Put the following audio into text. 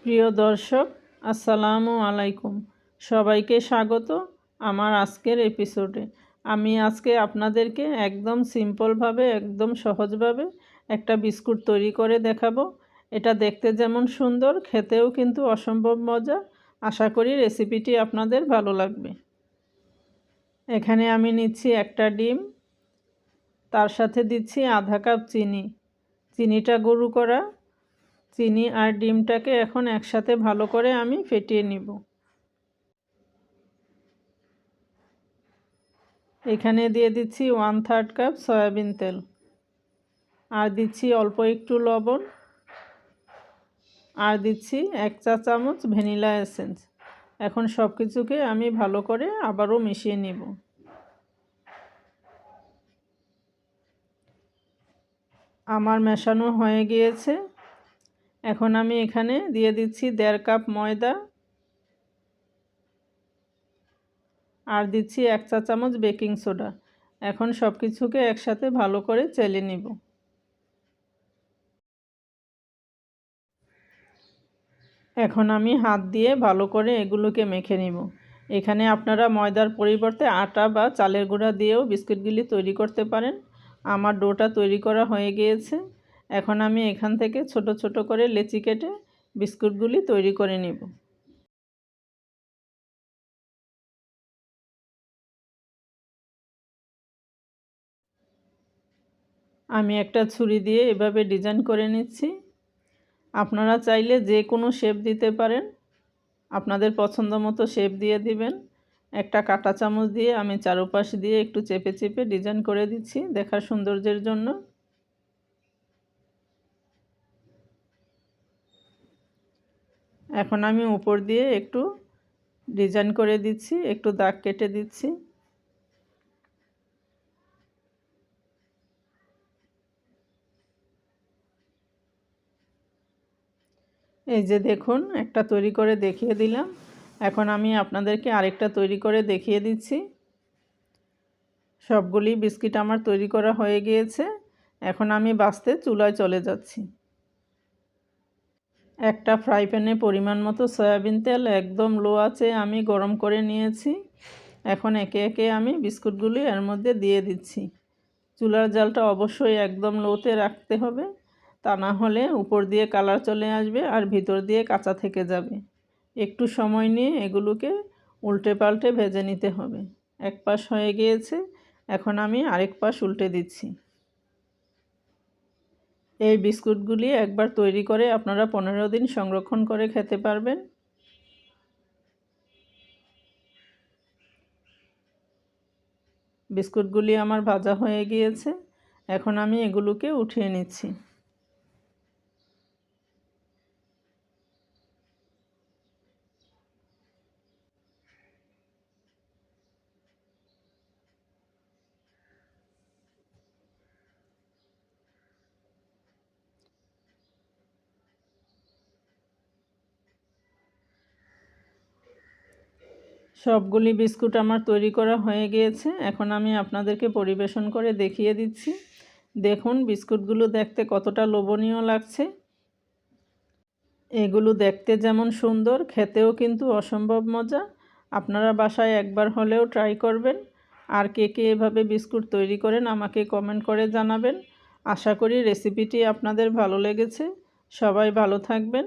প্রিয় দর্শক, আসসালামু আলাইকুম। সবাইকে স্বাগত আমার আজকের এপিসোডে। আমি আজকে আপনাদেরকে একদম সিম্পলভাবে, একদম সহজভাবে একটা বিস্কুট তৈরি করে দেখাবো। এটা দেখতে যেমন সুন্দর, খেতেও কিন্তু অসম্ভব মজা। আশা করি রেসিপিটি আপনাদের ভালো লাগবে। এখানে আমি নিচ্ছি একটা ডিম, তার সাথে দিচ্ছি আধা কাপ চিনি। চিনিটা গুঁড়ো করা। চিনি আর ডিমটাকে এখন একসাথে ভালো করে আমি ফেটিয়ে নিব। এখানে দিয়ে দিচ্ছি 1/3 কাপ সয়াবিন তেল, আর দিচ্ছি অল্প একটু লবণ, আর দিচ্ছি 1 চা চামচ ভ্যানিলা এসেন্স। এখন সব কিছুকে আমি ভালো করে আবারও মিশিয়ে নিব। আমার মেশানো হয়ে গিয়েছে। এখন আমি এখানে দিয়ে দিচ্ছি 1.5 কাপ ময়দা, আর দিচ্ছি 1 চা চামচ বেকিং সোডা। এখন সব কিছুকে একসাথে ভালো করে চেলে নিব। এখন আমি হাত দিয়ে ভালো করে এগুলোকে মেখে নিব। এখানে আপনারা ময়দার পরিবর্তে আটা বা চালের গুঁড়া দিয়েও বিস্কুটগুলি তৈরি করতে পারেন। আমার ডোটা তৈরি করা হয়ে গিয়েছে। এখন আমি এখান থেকে ছোট ছোট করে লেচি কেটে বিস্কুটগুলি তৈরি করে নিব। আমি একটা ছুরি দিয়ে এভাবে ডিজাইন করে নিচ্ছি। আপনারা চাইলে যে কোনো শেপ দিতে পারেন, আপনাদের পছন্দ মতো শেপ দিয়ে দিবেন। একটা কাঁটা চামচ দিয়ে আমি চারপাশ দিয়ে একটু চেপে চেপে ডিজাইন করে দিচ্ছি দেখার সৌন্দর্যের জন্য। এখন আমি উপর দিয়ে একটু ডিজাইন করে দিচ্ছি, একটু দাগ কেটে দিচ্ছি। এই যে দেখুন, একটা তৈরি করে দেখিয়ে দিলাম। এখন আমি আপনাদেরকে আরেকটা তৈরি করে দেখিয়ে দিচ্ছি। সবগুলি বিস্কিট আমার তৈরি করা হয়ে গিয়েছে। এখন আমি ভাজতে চুলায় চলে যাচ্ছি। একটা ফ্রাই প্যানে পরিমাণ মতো সয়াবিন তেল একদম লো আঁচে আমি গরম করে নিয়েছি। এখন একে একে আমি বিস্কুটগুলি এর মধ্যে দিয়ে দিচ্ছি। চুলার জালটা অবশ্যই একদম লোতে রাখতে হবে, তা না হলে উপর দিয়ে কালার চলে আসবে আর ভিতর দিয়ে কাঁচা থেকে যাবে। একটু সময় নিয়ে এগুলোকে উল্টে পাল্টে ভেজে নিতে হবে। এক পাশ হয়ে গিয়েছে, এখন আমি আরেক পাশ উল্টে দিচ্ছি। এই বিস্কুটগুলি একবার তৈরি করে আপনারা 15 দিন সংরক্ষণ করে খেতে পারবেন। বিস্কুটগুলি আমার ভাজা হয়ে গিয়েছে। এখন আমি এগুলোকে উঠিয়ে নিচ্ছি। সবগুলি বিস্কুট আমার তৈরি করা হয়ে গিয়েছে। এখন আমি আপনাদেরকে পরিবেশন করে দেখিয়ে দিচ্ছি। দেখুন বিস্কুটগুলো দেখতে কতটা লোভনীয় লাগছে। এগুলো দেখতে যেমন সুন্দর, খেতেও কিন্তু অসম্ভব মজা। আপনারা বাসায় একবার হলেও ট্রাই করবেন। আর কে কে এভাবে বিস্কুট তৈরি করেন আমাকে কমেন্ট করে জানাবেন। আশা করি রেসিপিটি আপনাদের ভালো লেগেছে। সবাই ভালো থাকবেন।